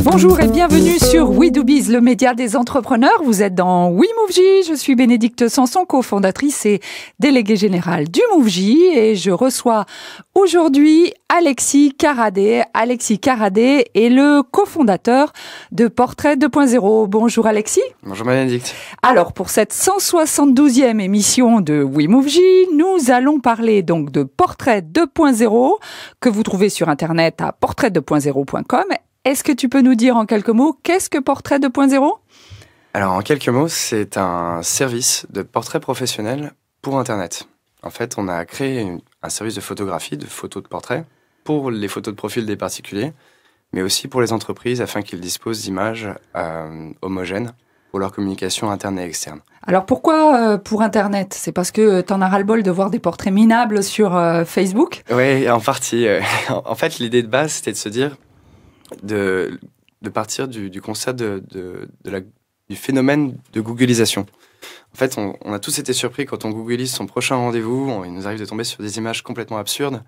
Bonjour et bienvenue sur WeDoBiz, le média des entrepreneurs. Vous êtes dans WeMoveJ. Je suis Bénédicte Sanson, cofondatrice et déléguée générale du MoveJ. Et je reçois aujourd'hui Alexis Caradé. Alexis Caradé est le cofondateur de Portrait 2.0. Bonjour Alexis. Bonjour Bénédicte. Alors pour cette 172e émission de WeMoveJ, nous allons parler donc de Portrait 2.0 que vous trouvez sur internet à portrait2.0.com. Est-ce que tu peux nous dire en quelques mots, qu'est-ce que Portrait 2.0 ? Alors en quelques mots, c'est un service de portrait professionnel pour Internet. En fait, on a créé un service de photographie, de photos de portrait, pour les photos de profil des particuliers, mais aussi pour les entreprises afin qu'ils disposent d'images homogènes pour leur communication interne et externe. Alors pourquoi pour Internet ? C'est parce que tu en as ras-le-bol de voir des portraits minables sur Facebook ? Oui, en partie. En fait, l'idée de base, c'était de se dire de partir du constat du phénomène de googlisation. En fait, on a tous été surpris quand on googlise son prochain rendez-vous. Il nous arrive de tomber sur des images complètement absurdes,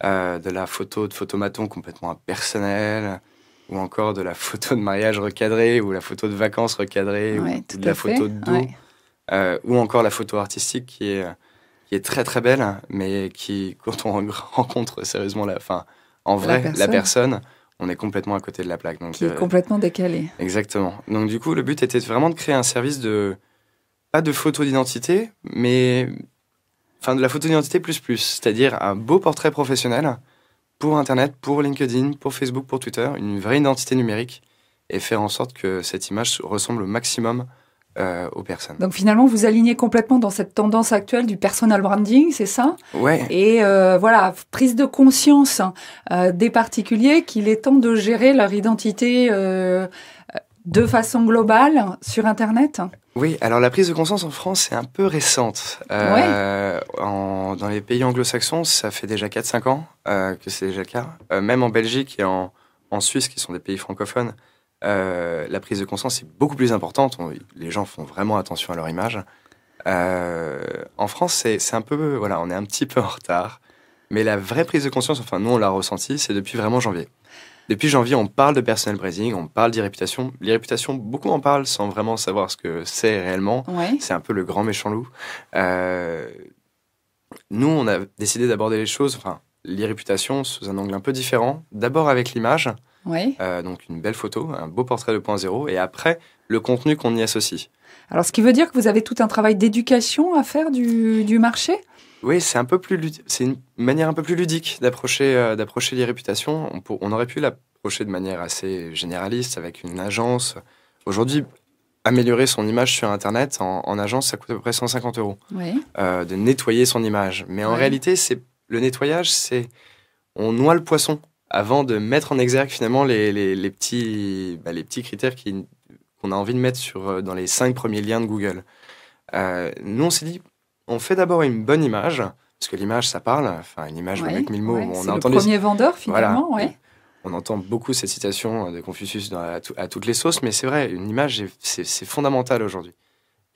de la photo de photomaton complètement impersonnelle, ou encore de la photo de mariage recadrée, ou la photo de vacances recadrée, ou de la photo de dos, ou encore la photo artistique qui est très très belle, mais qui, quand on rencontre sérieusement la personne, on est complètement à côté de la plaque. Donc, qui est complètement décalé. Exactement. Donc du coup, le but était vraiment de créer un service pas de photo d'identité, mais de la photo d'identité plus, c'est-à-dire un beau portrait professionnel pour Internet, pour LinkedIn, pour Facebook, pour Twitter, une vraie identité numérique, et faire en sorte que cette image ressemble au maximum aux personnes. Donc finalement, vous alignez complètement dans cette tendance actuelle du personal branding, c'est ça ? Ouais. Et prise de conscience des particuliers qu'il est temps de gérer leur identité de façon globale sur Internet ? Oui, alors la prise de conscience en France est un peu récente. Dans les pays anglo-saxons, ça fait déjà 4-5 ans que c'est déjà le cas. Même en Belgique et en Suisse, qui sont des pays francophones, la prise de conscience est beaucoup plus importante. Les gens font vraiment attention à leur image. En France, c'est un peu, on est un petit peu en retard. Mais la vraie prise de conscience, nous on l'a ressenti, c'est depuis vraiment janvier. Depuis janvier, on parle de personal branding, on parle d'e-réputation. L'e-réputation, beaucoup en parlent sans vraiment savoir ce que c'est réellement. Ouais. C'est un peu le grand méchant loup. Nous, on a décidé d'aborder les choses, l'e-réputation, sous un angle un peu différent. D'abord avec l'image. Oui. Donc une belle photo, un beau portrait 2.0, et après le contenu qu'on y associe. Alors ce qui veut dire que vous avez tout un travail d'éducation à faire du marché ? Oui, c'est une manière un peu plus ludique d'approcher l'e-réputation. On aurait pu l'approcher de manière assez généraliste avec une agence. Aujourd'hui, améliorer son image sur Internet en agence, ça coûte à peu près 150 €. Oui. De nettoyer son image. Mais en réalité, le nettoyage, on noie le poisson avant de mettre en exergue finalement les petits critères qu'on a envie de mettre dans les 5 premiers liens de Google. Nous, on s'est dit, on fait d'abord une bonne image, parce que l'image, ça parle. Une image vaut mieux que 1000 mots. On c'est le premier vendeur, finalement. Voilà. Ouais. On entend beaucoup cette citation de Confucius à toutes les sauces, mais c'est vrai, une image, c'est fondamental aujourd'hui.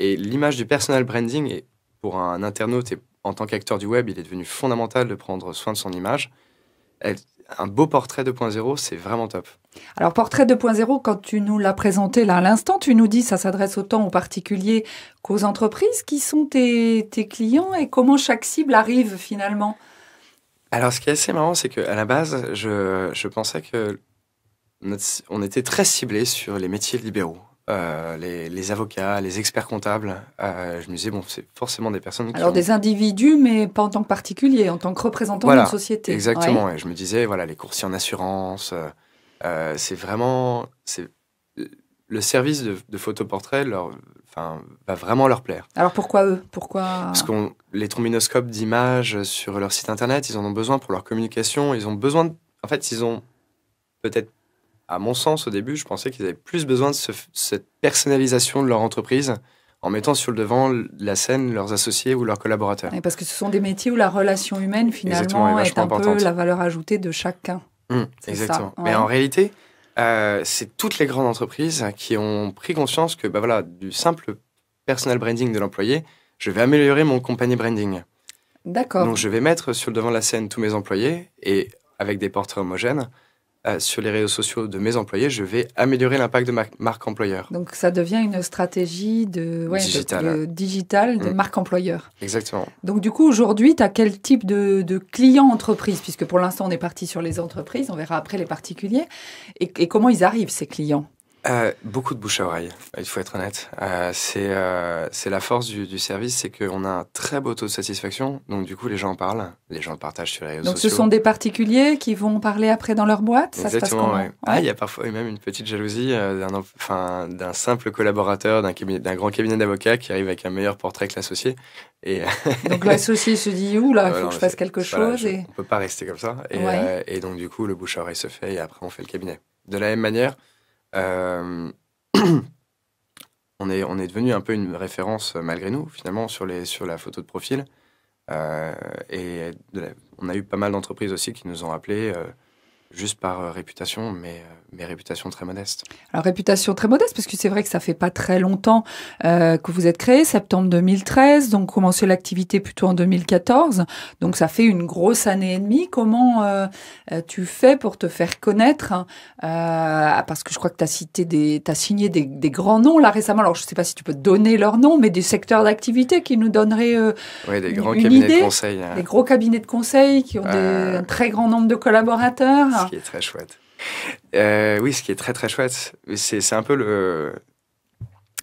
Et l'image du personal branding, pour un internaute et en tant qu'acteur du web, il est devenu fondamental de prendre soin de son image. Un beau portrait 2.0, c'est vraiment top. Alors, portrait 2.0, quand tu nous l'as présenté là à l'instant, tu nous dis que ça s'adresse autant aux particuliers qu'aux entreprises. Qui sont tes clients et comment chaque cible arrive finalement ? Alors, ce qui est assez marrant, c'est qu'à la base, je pensais qu'on était très ciblé sur les métiers libéraux. Les avocats, les experts comptables, je me disais, c'est forcément des personnes qui des individus, mais pas en tant que particuliers, en tant que représentants d'une société. Exactement, et je me disais, les courtiers en assurance, c'est le service de photoportrait va vraiment leur plaire. Alors pourquoi eux ? Parce que les trombinoscopes d'images sur leur site internet, ils en ont besoin pour leur communication, ils ont besoin ils ont peut-être, à mon sens, au début, je pensais qu'ils avaient plus besoin de cette personnalisation de leur entreprise en mettant sur le devant la scène leurs associés ou leurs collaborateurs. Et parce que ce sont des métiers où la relation humaine, finalement, est un peu la valeur ajoutée de chacun. Exactement. Ça, Mais en réalité, c'est toutes les grandes entreprises qui ont pris conscience que du simple personal branding de l'employé, je vais améliorer mon company branding. D'accord. Donc, je vais mettre sur le devant de la scène tous mes employés et avec des portraits homogènes, sur les réseaux sociaux de mes employés, je vais améliorer l'impact de ma marque employeur. Donc, ça devient une stratégie digitale de marque employeur. Exactement. Donc, du coup, aujourd'hui, tu as quel type de clients entreprises? Puisque pour l'instant, on est parti sur les entreprises, on verra après les particuliers. Et comment ils arrivent, ces clients? Beaucoup de bouche à oreille, il faut être honnête. C'est la force du service, c'est qu'on a un très beau taux de satisfaction. Donc du coup, les gens en parlent, les gens le partagent sur les réseaux sociaux. Donc ce sont des particuliers qui vont parler après dans leur boîte? Ça Exactement, se passe comment? Ouais. Il y a parfois même une petite jalousie d'un simple collaborateur d'un grand cabinet d'avocats qui arrive avec un meilleur portrait que l'associé. Et donc l'associé se dit, il faut que je fasse quelque chose. On ne peut pas rester comme ça. Et donc du coup, le bouche à oreille se fait et après on fait le cabinet. De la même manière, on est devenu un peu une référence malgré nous finalement sur la photo de profil et on a eu pas mal d'entreprises aussi qui nous ont appelés juste par réputation, mais réputation très modeste. Alors, réputation très modeste, parce que c'est vrai que ça fait pas très longtemps que vous êtes créé, septembre 2013, donc commencé l'activité plutôt en 2014, donc ça fait une grosse année et demie. Comment tu fais pour te faire connaître parce que je crois que t'as signé des grands noms là récemment, alors je sais pas si tu peux donner leurs noms, mais des secteurs d'activité qui nous donneraient des grands cabinets de conseil. Des gros cabinets de conseil qui ont un très grand nombre de collaborateurs. Ce qui est très chouette. Oui, ce qui est très très chouette, c'est un peu le...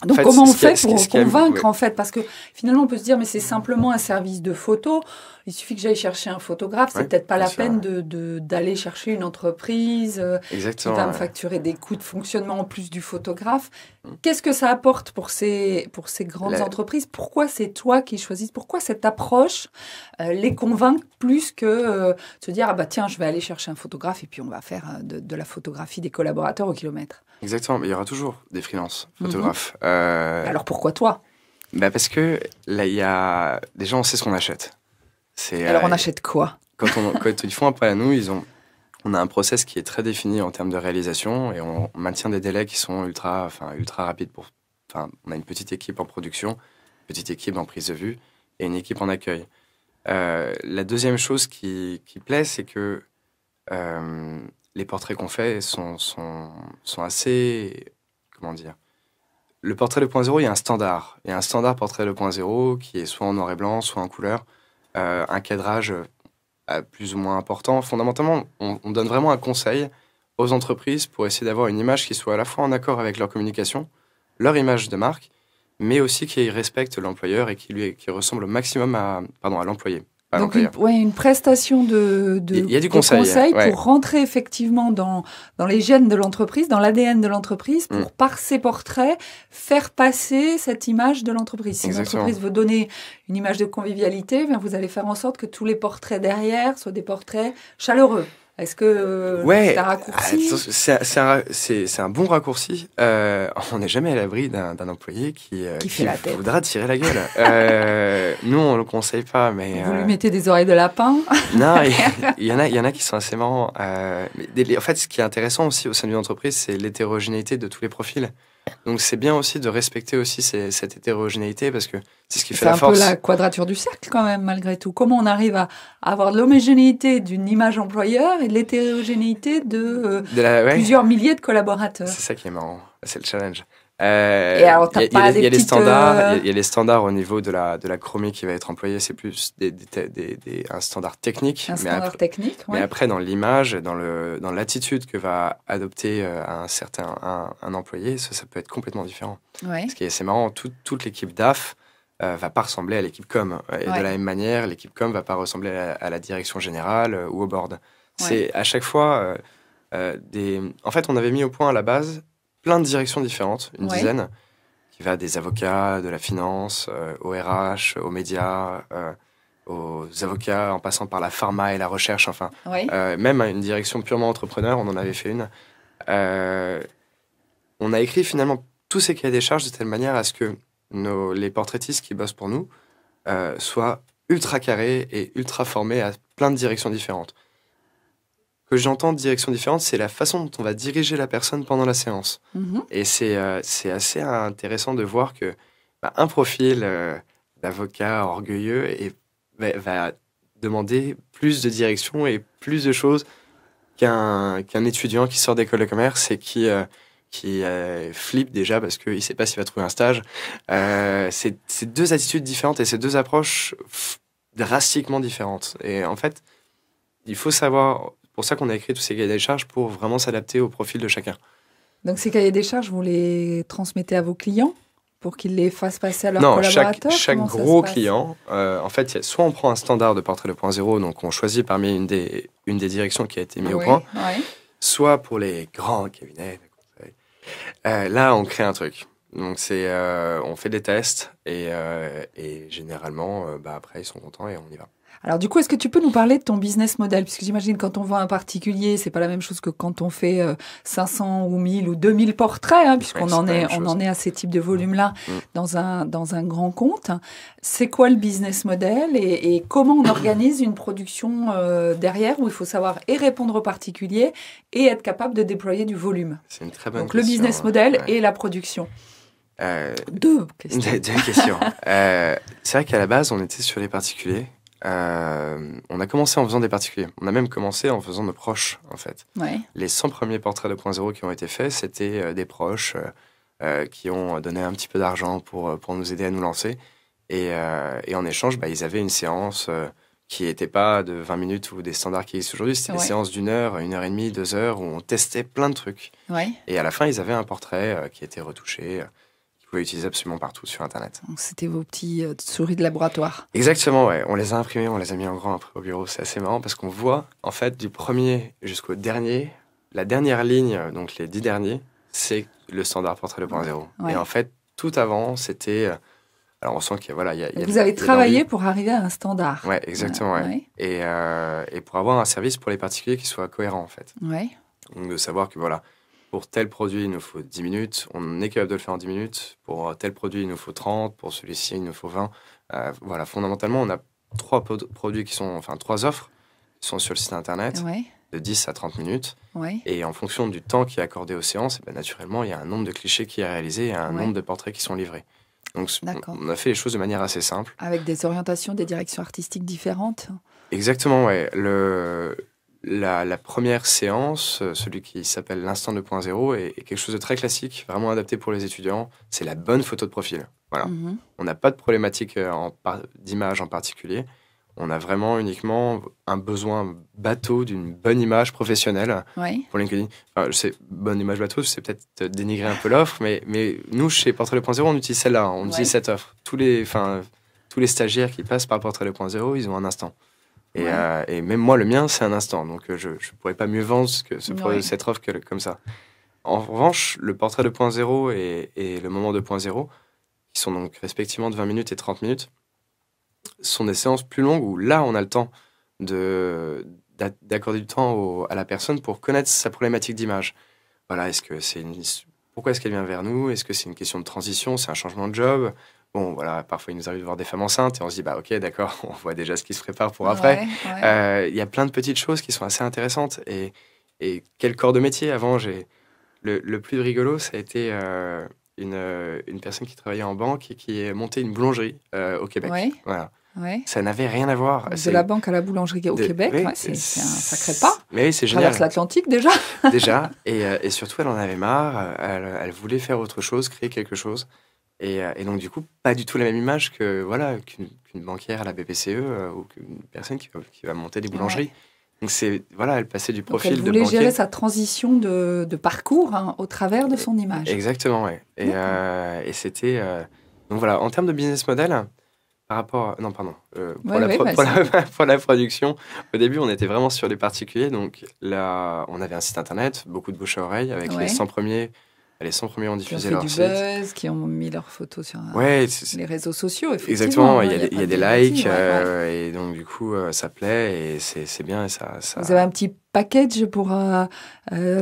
Donc, comment on fait pour convaincre, en fait? Parce que finalement, on peut se dire, mais c'est simplement un service de photo. Il suffit que j'aille chercher un photographe. C'est peut-être pas la peine d'aller chercher une entreprise qui va me facturer des coûts de fonctionnement en plus du photographe. Qu'est-ce que ça apporte pour ces grandes entreprises? Pourquoi c'est toi qui choisis? Pourquoi cette approche les convainc plus que se dire, tiens, je vais aller chercher un photographe et puis on va faire de la photographie des collaborateurs au kilomètre? Exactement, mais il y aura toujours des freelances photographes. Alors pourquoi toi? Parce que là, il y a des gens, on sait ce qu'on achète. Alors on achète quoi? Quand ils font appel à nous, on a un process qui est très défini en termes de réalisation et on maintient des délais qui sont ultra rapides. On a une petite équipe en production, une petite équipe en prise de vue et une équipe en accueil. La deuxième chose qui plaît, c'est que les portraits qu'on fait sont assez... Comment dire? Le portrait 2.0, il y a un standard. Il y a un standard portrait 2.0 qui est soit en noir et blanc, soit en couleur. Un cadrage plus ou moins important. Fondamentalement, on donne vraiment un conseil aux entreprises pour essayer d'avoir une image qui soit à la fois en accord avec leur communication, leur image de marque, mais aussi qui respecte l'employeur et qui ressemble au maximum à l'employé. Donc une prestation de il y a du conseil pour rentrer effectivement dans les gènes de l'entreprise, dans l'ADN de l'entreprise, pour par ces portraits faire passer cette image de l'entreprise. Si l'entreprise veut donner une image de convivialité, vous allez faire en sorte que tous les portraits derrière soient des portraits chaleureux. Est-ce que c'est un raccourci? C'est un bon raccourci. On n'est jamais à l'abri d'un employé qui voudra tirer la gueule. Nous, on ne le conseille pas. Mais, vous lui mettez des oreilles de lapin? Non, il y en a qui sont assez marrants. En fait, ce qui est intéressant aussi au sein d'une entreprise, c'est l'hétérogénéité de tous les profils. Donc, c'est bien aussi de respecter aussi cette hétérogénéité parce que c'est ce qui fait la force. C'est un peu la quadrature du cercle quand même, malgré tout. Comment on arrive à avoir de l'homogénéité d'une image employeur et de l'hétérogénéité de plusieurs milliers de collaborateurs? C'est ça qui est marrant. C'est le challenge. Et alors, il y a les standards au niveau de la chromie qui va être employée. C'est plus un standard technique. Mais après, dans l'image, dans l'attitude que va adopter un employé, ça peut être complètement différent. Ouais. Ce qui est assez marrant, toute l'équipe DAF va pas ressembler à l'équipe com. Et de la même manière, l'équipe com va pas ressembler à la direction générale ou au board. C'est à chaque fois En fait, on avait mis au point à la base plein de directions différentes, une dizaine, qui va des avocats, de la finance, au RH, aux médias, aux avocats, en passant par la pharma et la recherche, enfin. Même une direction purement entrepreneur, on en avait fait une. On a écrit finalement tous ces cahiers des charges de telle manière à ce que les portraitistes qui bossent pour nous soient ultra carrés et ultra formés à plein de directions différentes. Que j'entends de directions différentes, c'est la façon dont on va diriger la personne pendant la séance. Et c'est assez intéressant de voir que un profil d'avocat orgueilleux et va demander plus de direction et plus de choses qu'un étudiant qui sort d'école de commerce et qui flippe déjà parce qu'il ne sait pas s'il va trouver un stage. C'est deux attitudes différentes et c'est deux approches drastiquement différentes. Et en fait, il faut savoir, pour ça qu'on a écrit tous ces cahiers des charges, pour vraiment s'adapter au profil de chacun. Donc ces cahiers des charges, vous les transmettez à vos clients pour qu'ils les fassent passer à leurs Non, collaborateurs? chaque gros client, en fait, soit on prend un standard de portrait 2.0, donc on choisit parmi une des directions qui a été mise au point, soit pour les grands cabinets de conseil. Là, on crée un truc. Donc on fait des tests et généralement, après, ils sont contents et on y va. Alors du coup, est-ce que tu peux nous parler de ton business model? Puisque j'imagine quand on voit un particulier, c'est pas la même chose que quand on fait 500 ou 1000 ou 2000 portraits, hein, puisqu'on en est à ces types de volumes-là dans un grand compte. C'est quoi le business model et comment on organise une production derrière où il faut savoir et répondre aux particuliers et être capable de déployer du volume? C'est une très bonne Donc question. Le business model et la production. Deux questions. Deux questions. C'est vrai qu'à la base, on était sur les particuliers. On a commencé en faisant des particuliers. On a même commencé en faisant nos proches, en fait. Ouais. Les 100 premiers portraits 2.0 qui ont été faits, c'était des proches qui ont donné un petit peu d'argent pour nous aider à nous lancer. Et en échange, ils avaient une séance qui n'était pas de 20 minutes ou des standards qui existent aujourd'hui. C'était des séances d'1 heure, 1 heure et demie, 2 heures, où on testait plein de trucs. Ouais. Et à la fin, ils avaient un portrait qui était retouché, vous pouvez utiliser absolument partout sur Internet. Donc, c'était vos petits souris de laboratoire. Exactement, ouais. On les a imprimés, on les a mis en grand après au bureau. C'est assez marrant parce qu'on voit, en fait, du premier jusqu'au dernier, la dernière ligne, donc les 10 derniers, c'est le standard portrait 2.0. Ouais. Et en fait, tout avant, c'était... alors, on sent qu'il y a... Vous avez travaillé pour arriver à un standard. Ouais, exactement, ouais. Et pour avoir un service pour les particuliers qui soit cohérent, en fait. Ouais. Donc, de savoir que, voilà... Pour tel produit, il nous faut 10 minutes. On est capable de le faire en 10 minutes. Pour tel produit, il nous faut 30. Pour celui-ci, il nous faut 20. Voilà, fondamentalement, on a 3 produits trois offres qui sont sur le site Internet de 10 à 30 minutes. Ouais. Et en fonction du temps qui est accordé aux séances, naturellement, il y a un nombre de clichés qui est réalisé et un nombre de portraits qui sont livrés. Donc, on a fait les choses de manière assez simple. Avec des orientations, des directions artistiques différentes. Exactement, ouais. La première séance, celui qui s'appelle l'instant 2.0, est quelque chose de très classique, vraiment adapté pour les étudiants. C'est la bonne photo de profil. Voilà. Mm-hmm. On n'a pas de problématique d'image en particulier. On a vraiment uniquement un besoin bateau d'une bonne image professionnelle pour LinkedIn. Enfin, je sais, bonne image bateau, c'est peut-être dénigrer un peu l'offre, mais nous, chez Portrait 2.0, on utilise celle-là, on utilise cette offre. Tous les stagiaires qui passent par Portrait 2.0, ils ont un instant. Et même moi, le mien, c'est un instant. Donc, je ne pourrais pas mieux vendre cette offre comme ça. En revanche, le portrait 2.0 et le moment 2.0, qui sont donc respectivement de 20 minutes et 30 minutes, sont des séances plus longues où là, on a le temps d'accorder du temps à la personne pour connaître sa problématique d'image. Voilà, pourquoi est-ce qu'elle vient vers nous? Est-ce que c'est une question de transition? C'est un changement de job? Bon, voilà, parfois, il nous arrive de voir des femmes enceintes et on se dit, ok, d'accord, on voit déjà ce qui se prépare pour après. Y a plein de petites choses qui sont assez intéressantes. Et quel corps de métier? Avant, le plus rigolo, ça a été une personne qui travaillait en banque et qui est montée une boulangerie au Québec. Voilà. Ça n'avait rien à voir. De la banque à la boulangerie au Québec, c'est un sacré pas. Mais oui, c'est génial. Traverse l'Atlantique déjà. Déjà, et surtout, elle en avait marre. Elle voulait faire autre chose, créer quelque chose. Et donc, du coup, pas du tout la même image qu'une banquière à la BPCE ou qu'une personne qui va monter des boulangeries. Donc, elle passait du profil de banquier. Elle voulait gérer sa transition de parcours au travers de son image. Exactement, oui. Et c'était... donc, voilà, en termes de business model, par rapport... Non, pardon. Pour la production, au début, on était vraiment sur les particuliers. Donc, là, on avait un site Internet, beaucoup de bouche à oreille, avec les 100 premiers... Les 100 premiers ont diffusé leur site. Qui ont fait du buzz, qui ont mis leurs photos sur les réseaux sociaux, effectivement. Exactement, il y a des likes, et donc du coup, ça plaît, et c'est bien. Et ça... Vous avez un petit package pour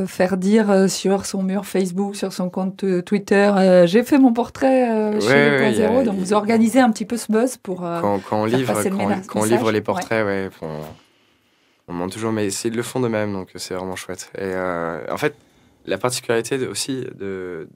faire dire sur son mur Facebook, sur son compte Twitter, j'ai fait mon portrait chez 2.0, donc vous organisez un petit peu ce buzz pour quand on livre les portraits, on demande toujours, mais ils le font de même, donc c'est vraiment chouette. Et en fait, la particularité aussi de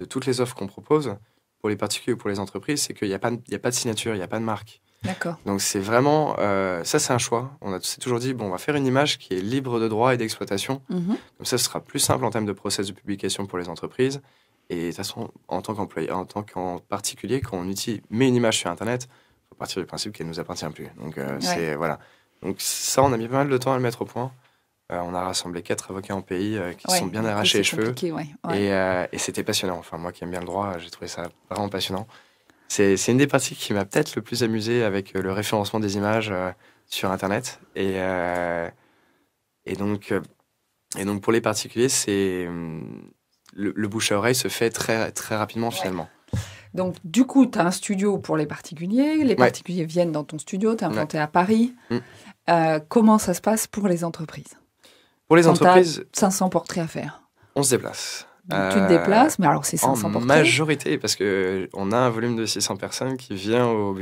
toutes les offres qu'on propose, pour les particuliers ou pour les entreprises, c'est qu'il n'y a pas de signature, il n'y a pas de marque. D'accord. Donc c'est vraiment, ça c'est un choix. s'est toujours dit, bon, on va faire une image qui est libre de droit et d'exploitation. Mhm. Comme ça, ce sera plus simple en termes de process de publication pour les entreprises. Et de toute façon, en tant qu'employé, en tant qu'en particulier, quand on met une image sur Internet, il faut partir du principe qu'elle ne nous appartient plus. Donc c'est voilà. Donc ça, on a mis pas mal de temps à le mettre au point. On a rassemblé 4 avocats en pays qui sont bien arrachés les cheveux. Et c'était passionnant. Enfin, moi qui aime bien le droit, j'ai trouvé ça vraiment passionnant. C'est une des parties qui m'a peut-être le plus amusé avec le référencement des images sur Internet. Et donc pour les particuliers, le bouche à oreille se fait très, très rapidement finalement. Donc, du coup, tu as un studio pour les particuliers. Les particuliers viennent dans ton studio. Tu es implanté à Paris. Comment ça se passe pour les entreprises? Pour les entreprises, 500 portraits à faire. On se déplace. Donc, tu te déplaces, mais alors c'est 500 portraits. En majorité, parce qu'on a un volume de 600 personnes qui vient au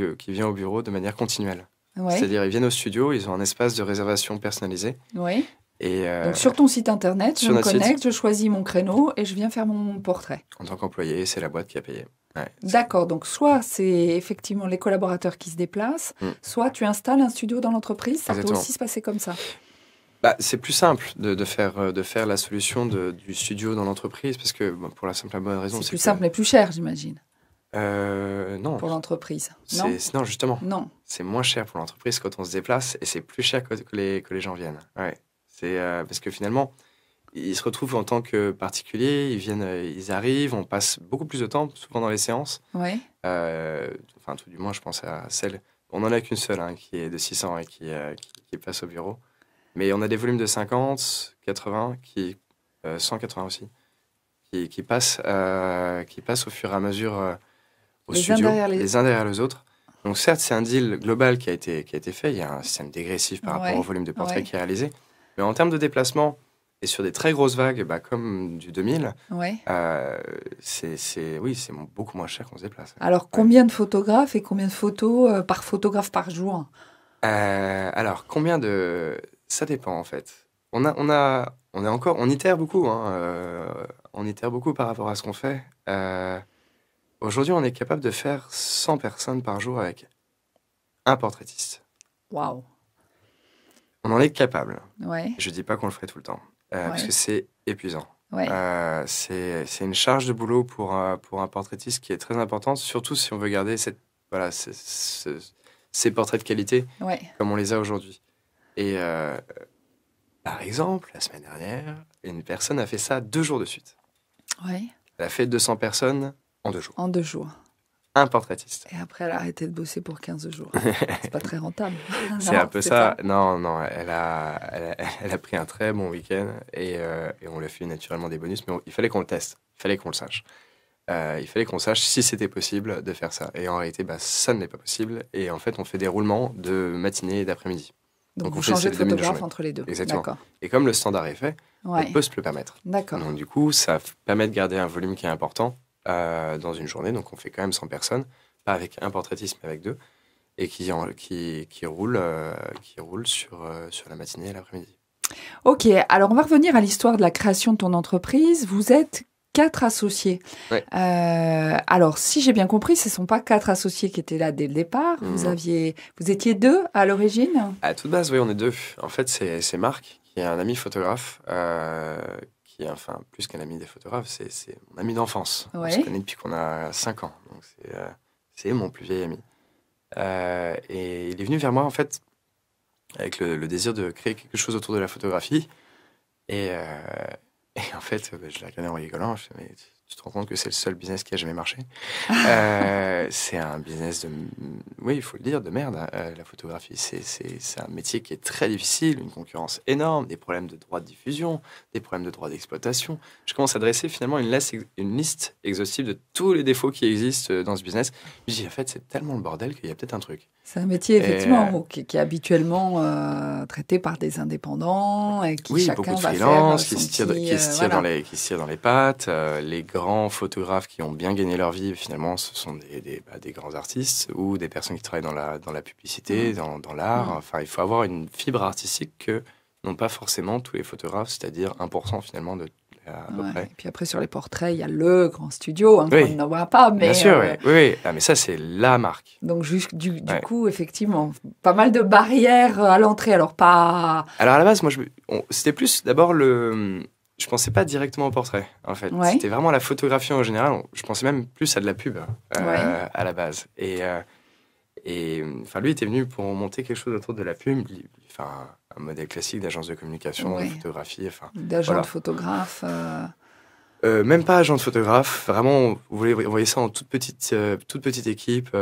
bureau de manière continuelle. Ouais. C'est-à-dire, ils viennent au studio, ils ont un espace de réservation personnalisé. Oui. Donc, sur ton site internet, je me connecte, je choisis mon créneau et je viens faire mon portrait. En tant qu'employé, c'est la boîte qui a payé. Ouais, d'accord, donc soit c'est effectivement les collaborateurs qui se déplacent, soit tu installes un studio dans l'entreprise, ça peut aussi se passer comme ça. C'est plus simple de faire la solution du studio dans l'entreprise, parce que pour la simple et bonne raison... C'est plus simple mais plus cher, j'imagine. Non. Pour l'entreprise. Non, justement. Non. C'est moins cher pour l'entreprise quand on se déplace, et c'est plus cher que les gens viennent. Ouais. Parce que finalement... Ils se retrouvent en tant que particuliers, ils arrivent, on passe beaucoup plus de temps, souvent dans les séances. Oui. Enfin, tout du moins, je pense à celle... On n'en a qu'une seule, qui est de 600 et qui passe au bureau. Mais on a des volumes de 50, 80, 180 aussi, qui passent au fur et à mesure au studio, les uns derrière les autres. Donc certes, c'est un deal global qui a été fait. Il y a un système dégressif par rapport au volume de portraits qui est réalisé. Mais en termes de déplacement... Et sur des très grosses vagues, comme du 2000, c'est beaucoup moins cher qu'on se déplace. Alors, combien de photographes et combien de photos par photographe par jour? Alors, ça dépend, en fait. On itère beaucoup. On itère beaucoup par rapport à ce qu'on fait. Aujourd'hui, on est capable de faire 100 personnes par jour avec un portraitiste. Waouh! On en est capable. Ouais. Je ne dis pas qu'on le ferait tout le temps. Parce que c'est épuisant. Ouais. C'est une charge de boulot pour un portraitiste qui est très importante, surtout si on veut garder ces portraits de qualité comme on les a aujourd'hui. Et par exemple, la semaine dernière, une personne a fait ça 2 jours de suite. Ouais. Elle a fait 200 personnes en 2 jours. En 2 jours. Un portraitiste. Et après, elle a arrêté de bosser pour 15 jours. C'est pas très rentable. C'est un peu ça. Non, elle a pris un très bon week-end et on lui a fait naturellement des bonus, mais il fallait qu'on le teste, il fallait qu'on le sache. Il fallait qu'on sache si c'était possible de faire ça. Et en réalité, ça ne l'est pas possible. Et en fait, on fait des roulements de matinée et d'après-midi. Donc vous changez de photographe entre les deux. Exactement. Et comme le standard est fait, on peut se le permettre. D'accord. Donc du coup, ça permet de garder un volume qui est important dans une journée. Donc on fait quand même 100 personnes, pas avec un portraitiste, mais avec 2, et qui roule sur la matinée et l'après-midi. Ok, alors on va revenir à l'histoire de la création de ton entreprise. Vous êtes 4 associés. Ouais. Alors, si j'ai bien compris, ce ne sont pas 4 associés qui étaient là dès le départ. Vous étiez 2 à l'origine? À toute base, oui, on est 2. En fait, c'est Marc, qui est un ami photographe, qui est, enfin, plus qu'un ami des photographes, c'est mon ami d'enfance. On se connaît depuis qu'on a 5 ans. Donc, c'est mon plus vieil ami. Et il est venu vers moi, en fait, avec le désir de créer quelque chose autour de la photographie. Et en fait, je l'ai regardé en rigolant. Je me suis dit, mais tu te rends compte que c'est le seul business qui a jamais marché. C'est un business oui, il faut le dire, de merde. La photographie, c'est un métier qui est très difficile, une concurrence énorme, des problèmes de droits de diffusion, des problèmes de droits d'exploitation. Je commence à dresser finalement une liste exhaustive de tous les défauts qui existent dans ce business. Je me dis, en fait, c'est tellement le bordel qu'il y a peut-être un truc. C'est un métier, effectivement, qui est habituellement traité par des indépendants et qui chacun va faire qui se tirent dans les pattes. Les grands photographes qui ont bien gagné leur vie, finalement, ce sont des grands artistes ou des personnes qui travaillent dans la publicité, dans l'art. Enfin, il faut avoir une fibre artistique que n'ont pas forcément tous les photographes, c'est-à-dire 1% finalement de à peu près. Et puis après, sur les portraits, il y a le grand studio, qu'on Oui. ne voit pas. Mais, Bien sûr, oui. Ah, mais ça, c'est la marque. Donc, du coup, effectivement, pas mal de barrières à l'entrée. Alors, pas... Alors, à la base, moi, c'était plus d'abord je pensais pas directement au portrait, en fait. Ouais. C'était vraiment la photographie en général. Je pensais même plus à de la pub à la base. Et lui était venu pour monter quelque chose autour de la pub, un modèle classique d'agence de communication, de photographie. D'agent de photographe. Même pas agent de photographe. Vraiment, vous voyez ça en toute petite équipe.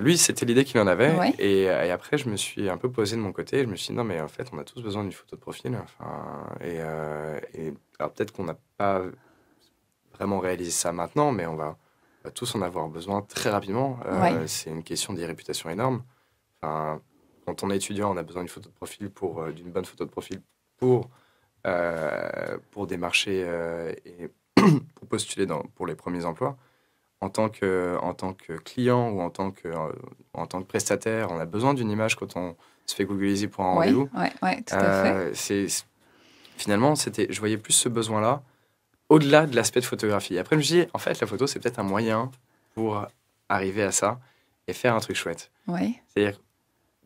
Lui, c'était l'idée qu'il en avait. Ouais. Et après, je me suis un peu posé de mon côté. Je me suis dit, non, mais en fait, on a tous besoin d'une photo de profil. Alors, peut-être qu'on n'a pas vraiment réalisé ça maintenant, mais on va tous en avoir besoin très rapidement. C'est une question d'irréputation énorme. Quand on est étudiant, on a besoin d'une photo de profil d'une bonne photo de profil pour démarcher et pour postuler pour les premiers emplois. En tant que client ou en tant que prestataire, on a besoin d'une image quand on se fait googliser pour un rendez-vous. Oui, tout à fait. Finalement, je voyais plus ce besoin-là au-delà de l'aspect de photographie. Après, je me suis dit, en fait, la photo, c'est peut-être un moyen pour arriver à ça et faire un truc chouette. Oui. C'est-à-dire,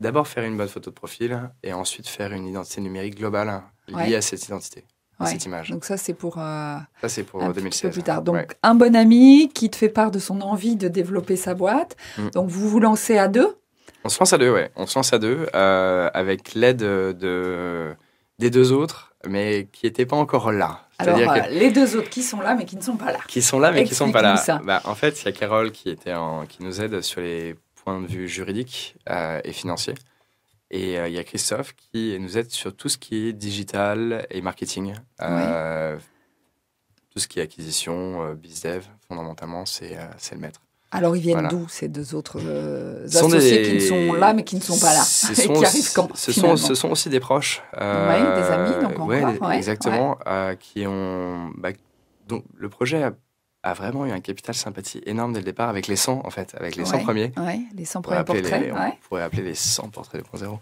d'abord faire une bonne photo de profil et ensuite faire une identité numérique globale liée à cette identité, à cette image. Donc ça, c'est pour, ça, c'est pour un 2016. Peu plus tard. Donc, un bon ami qui te fait part de son envie de développer sa boîte. Donc, vous vous lancez à deux? On se lance à deux, ouais. On se lance à deux avec l'aide des deux autres, mais qui n'étaient pas encore là. Alors, les deux autres qui sont là, mais qui ne sont pas là. Qui sont là, mais qui ne sont pas là. Ça. En fait, il y a Carole qui nous aide sur les points de vue juridiques et financiers. Et il y a Christophe qui nous aide sur tout ce qui est digital et marketing. Tout ce qui est acquisition, bizdev, fondamentalement, c'est le maître. Alors, ils viennent d'où, ces deux autres associés qui sont là, mais qui ne sont pas là et qui arrivent quand ce sont aussi des proches. Des amis, donc encore. Exactement. Qui ont... donc, le projet a vraiment eu un capital sympathie énorme dès le départ avec les 100, en fait, avec les 100 premiers. Oui, les 100 premiers portraits. On pourrait appeler les 100 portraits 2.0.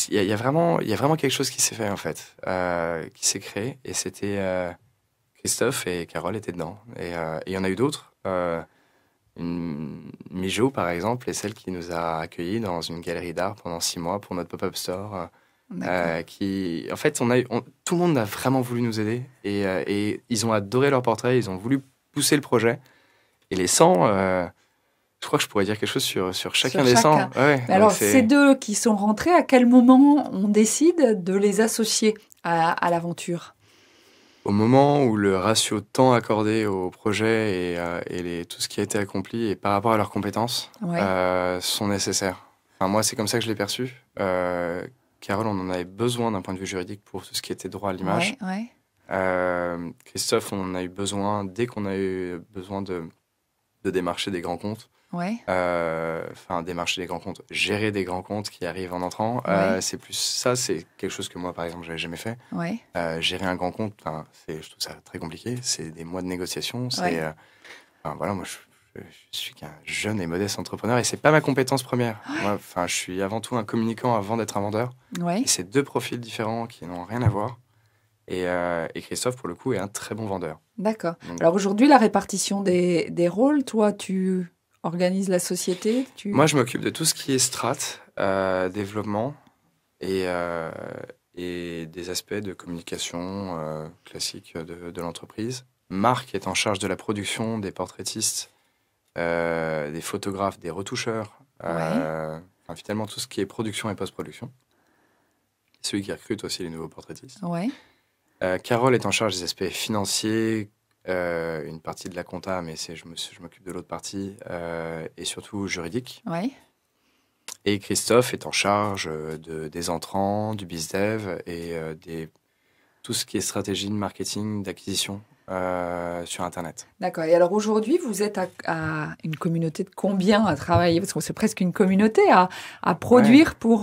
Il y a vraiment quelque chose qui s'est fait, en fait, qui s'est créé. Et c'était... Christophe et Carole étaient dedans. Et il y en a eu d'autres. Mijo, par exemple, est celle qui nous a accueillis dans une galerie d'art pendant 6 mois pour notre pop-up store. En fait, tout le monde a vraiment voulu nous aider. Et ils ont adoré leur portrait. Ils ont voulu pousser le projet. Et les 100... je crois que je pourrais dire quelque chose sur chacun des 100. Alors, ces deux qui sont rentrés, à quel moment on décide de les associer à l'aventure ? Au moment où le ratio de temps accordé au projet et tout ce qui a été accompli et par rapport à leurs compétences sont nécessaires. Moi, c'est comme ça que je l'ai perçu. Carole, on en avait besoin d'un point de vue juridique pour tout ce qui était droit à l'image. Christophe, on en a eu besoin dès qu'on a eu besoin de démarcher des grands comptes. Démarcher des grands comptes, gérer des grands comptes qui arrivent en entrant. C'est plus ça, c'est quelque chose que moi, par exemple, j'avais jamais fait. Gérer un grand compte, je trouve ça très compliqué. C'est des mois de négociation. Moi, je suis qu'un jeune et modeste entrepreneur et c'est pas ma compétence première. Moi, je suis avant tout un communicant avant d'être un vendeur. Et c'est deux profils différents qui n'ont rien à voir. Et Christophe, pour le coup, est un très bon vendeur. D'accord. Alors aujourd'hui, la répartition des rôles, toi, tu organises la société Moi, je m'occupe de tout ce qui est strat, développement et des aspects de communication classiques de l'entreprise. Marc est en charge de la production, des portraitistes, des photographes, des retoucheurs, finalement tout ce qui est production et post-production. Celui qui recrute aussi les nouveaux portraitistes. Carole est en charge des aspects financiers, une partie de la compta, mais je m'occupe de l'autre partie, et surtout juridique. Et Christophe est en charge des entrants, du bizdev et tout ce qui est stratégie de marketing, d'acquisition sur Internet. D'accord. Et alors aujourd'hui, vous êtes à une communauté de combien à travailler? Parce que c'est presque une communauté à produire pour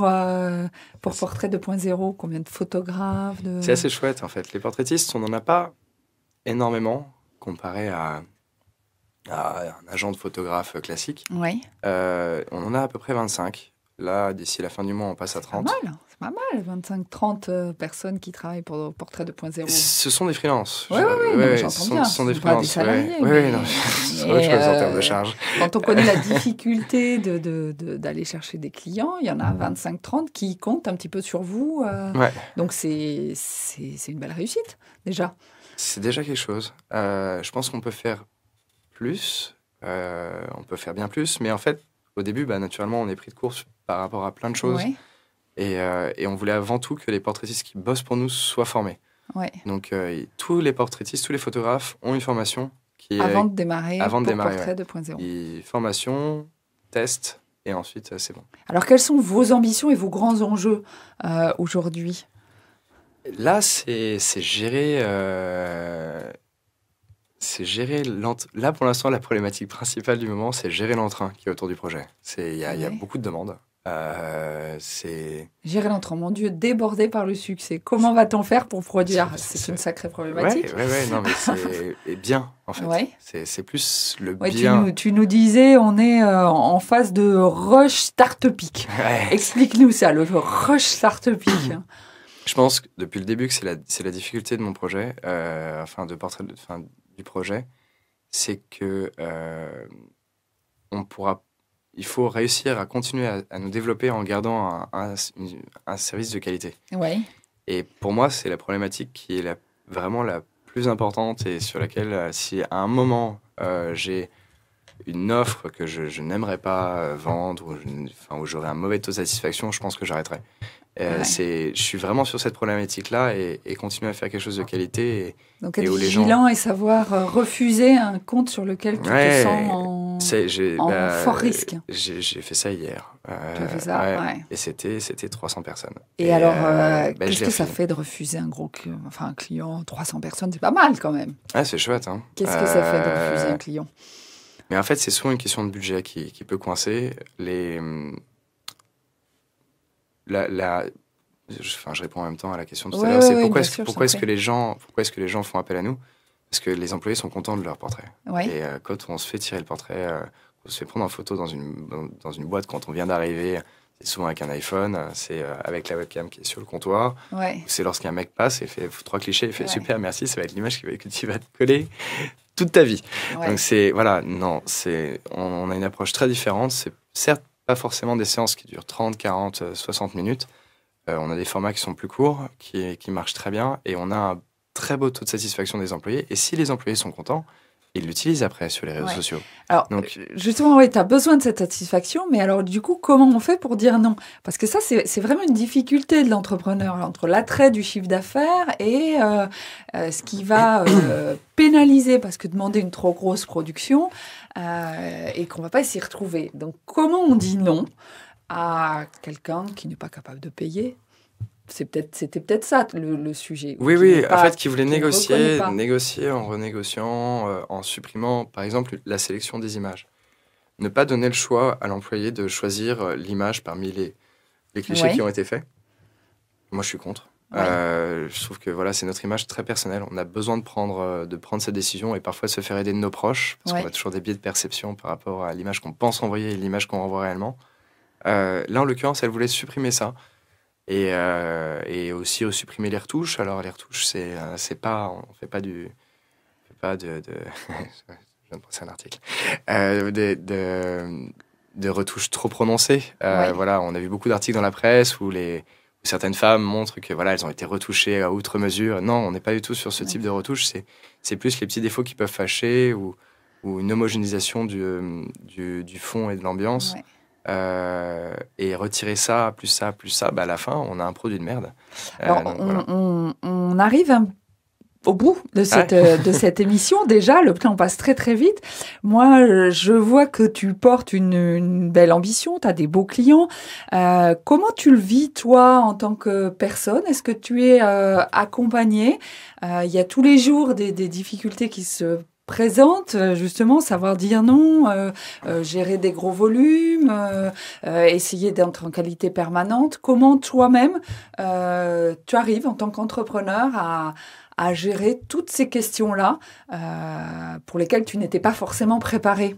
Portrait 2.0. Combien de photographes C'est assez chouette en fait. Les portraitistes, on n'en a pas énormément comparé à un agent de photographe classique. On en a à peu près 25. Là, d'ici la fin du mois, on passe à 30. C'est pas mal, 25-30 personnes qui travaillent pour Portrait 2.0. Ce sont des freelances. Oui, j'entends bien. Ce sont des pas des freelances. salariés. Oui, non, c'est autre chose en termes de charge. Quand on connaît la difficulté d'aller chercher des clients, il y en a 25-30 qui comptent un petit peu sur vous. Donc, c'est une belle réussite, déjà. C'est déjà quelque chose. Je pense qu'on peut faire plus. On peut faire bien plus. Mais en fait, au début, naturellement, on est pris de course par rapport à plein de choses. Ouais. Et on voulait avant tout que les portraitistes qui bossent pour nous soient formés. Ouais. Donc, tous les portraitistes, tous les photographes ont une formation qui avant de démarrer Portrait 2.0. Formation, test, et ensuite, c'est bon. Alors, quelles sont vos ambitions et vos grands enjeux aujourd'hui ? Là, c'est gérer... Là, pour l'instant, la problématique principale du moment, c'est gérer l'entrain qui est autour du projet. Il y a beaucoup de demandes. Gérer l'entrain, mon Dieu, débordé par le succès. Comment va-t-on faire pour produire ? C'est une sacrée problématique. Oui, non, mais c'est bien, en fait. Ouais. C'est plus le bien. Tu nous disais, on est en phase de rush start-upique. Ouais. Explique-nous ça, le rush start-upique. Je pense que depuis le début que c'est la difficulté de mon projet, du projet, c'est que il faut réussir à continuer à nous développer en gardant un service de qualité. Ouais. Et pour moi, c'est la problématique qui est vraiment la plus importante et sur laquelle, si à un moment j'ai une offre que je n'aimerais pas vendre ou j'aurais un mauvais taux de satisfaction, je pense que j'arrêterai. Je suis vraiment sur cette problématique-là et continuer à faire quelque chose de qualité. Donc être vigilant et savoir refuser un compte sur lequel tu te sens en fort risque. J'ai fait ça hier. Tu as fait ça, Et c'était 300 personnes. Et alors, qu'est-ce que ça fait de refuser un client 300 personnes, c'est pas mal quand même. Ah, c'est chouette. Hein. Qu'est-ce que ça fait de refuser un client ? Mais en fait, c'est souvent une question de budget qui peut coincer. Je réponds en même temps à la question de tout à l'heure. C'est pourquoi est-ce que les gens font appel à nous ? Parce que les employés sont contents de leur portrait. Ouais. Et quand on se fait tirer le portrait, on se fait prendre en photo dans une boîte quand on vient d'arriver, c'est souvent avec un iPhone, c'est avec la webcam qui est sur le comptoir. Ouais. C'est lorsqu'un mec passe et fait 3 clichés, il fait super, merci, ça va être l'image que tu vas te coller toute ta vie. Ouais. Donc on a une approche très différente. C'est certes pas forcément des séances qui durent 30, 40, 60 minutes. On a des formats qui sont plus courts, qui marchent très bien, et on a un très beau taux de satisfaction des employés. Et si les employés sont contents, ils l'utilisent après sur les réseaux sociaux. Alors, justement, tu as besoin de cette satisfaction, mais alors, du coup, comment on fait pour dire non ? Parce que ça, c'est vraiment une difficulté de l'entrepreneur, entre l'attrait du chiffre d'affaires et ce qui va pénaliser, parce que demander une trop grosse production et qu'on ne va pas s'y retrouver. Donc, comment on dit non à quelqu'un qui n'est pas capable de payer ? C'était peut-être ça le sujet. Oui, en fait, qui voulait négocier en renégociant, en supprimant, par exemple, la sélection des images. Ne pas donner le choix à l'employé de choisir l'image parmi les clichés qui ont été faits. Moi, je suis contre. Je trouve que c'est notre image très personnelle. On a besoin de prendre cette décision et parfois de se faire aider de nos proches, parce qu'on a toujours des biais de perception par rapport à l'image qu'on pense envoyer et l'image qu'on envoie réellement. Là, en l'occurrence, elle voulait supprimer ça. Et aussi supprimer les retouches. Alors les retouches, c'est pas, on fait pas de je viens de passer un article de retouches trop prononcées. Voilà, on a vu beaucoup d'articles dans la presse où certaines femmes montrent que elles ont été retouchées à outre mesure. Non, on n'est pas du tout sur ce type de retouche. C'est plus les petits défauts qui peuvent fâcher ou une homogénéisation du fond et de l'ambiance. Et retirer ça, plus ça, à la fin, on a un produit de merde. Alors, on arrive au bout de cette émission. Déjà, le temps passe très, très vite. Moi, je vois que tu portes une belle ambition, tu as des beaux clients. Comment tu le vis, toi, en tant que personne ? Est-ce que tu es accompagné ? Il y a tous les jours des difficultés qui se présente, justement, savoir dire non, gérer des gros volumes, essayer d'être en qualité permanente. Comment toi-même, tu arrives en tant qu'entrepreneur à gérer toutes ces questions-là pour lesquelles tu n'étais pas forcément préparé ?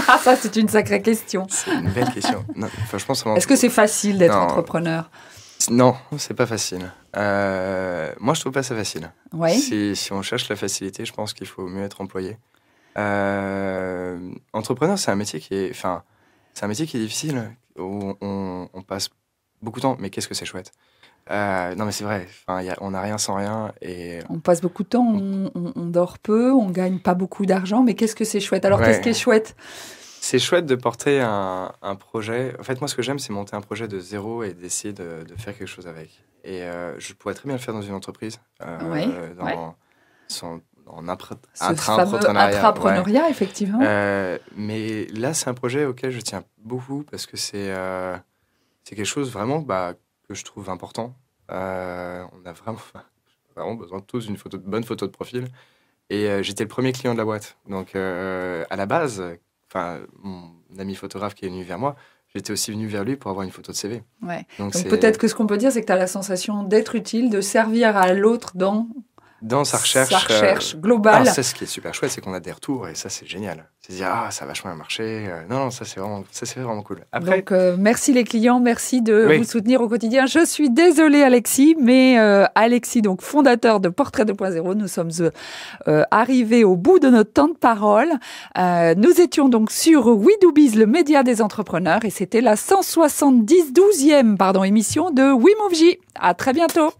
Ah, ça, c'est une sacrée question. C'est une belle question. Non, enfin, je pense vraiment... Est-ce que c'est facile d'être entrepreneur? Non, c'est pas facile. Moi, je trouve pas ça facile. Ouais. Si on cherche la facilité, je pense qu'il faut mieux être employé. Entrepreneur, c'est un métier qui est... Enfin, c'est un métier qui est difficile, où on passe beaucoup de temps. Mais qu'est-ce que c'est chouette. Non, mais c'est vrai. Enfin, on n'a rien sans rien. Et... On passe beaucoup de temps, on dort peu, on gagne pas beaucoup d'argent. Mais qu'est-ce que c'est chouette? Alors, qu'est-ce qui est chouette? C'est chouette de porter un projet. En fait, moi, ce que j'aime, c'est monter un projet de zéro et d'essayer de faire quelque chose avec. Et je pourrais très bien le faire dans une entreprise, en intrapreneuriat, effectivement. Mais là, c'est un projet auquel je tiens beaucoup parce que c'est quelque chose vraiment que je trouve important. On a vraiment besoin tous d'une bonne photo de profil. Et j'étais le premier client de la boîte. Donc, à la base... mon ami photographe qui est venu vers moi, j'étais aussi venu vers lui pour avoir une photo de CV. Ouais. Donc peut-être que ce qu'on peut dire, c'est que tu as la sensation d'être utile, de servir à l'autre dans sa recherche globale. Alors, ça, ce qui est super chouette, c'est qu'on a des retours et ça, c'est génial. C'est de dire, ça a vachement bien marché. Non, ça, c'est vraiment cool. Après... Donc, merci les clients, merci de vous soutenir au quotidien. Je suis désolée, Alexis, mais Alexis, donc fondateur de Portrait 2.0, nous sommes arrivés au bout de notre temps de parole. Nous étions donc sur We Do Biz, le média des entrepreneurs, et c'était la 12e émission de We Move J. À très bientôt.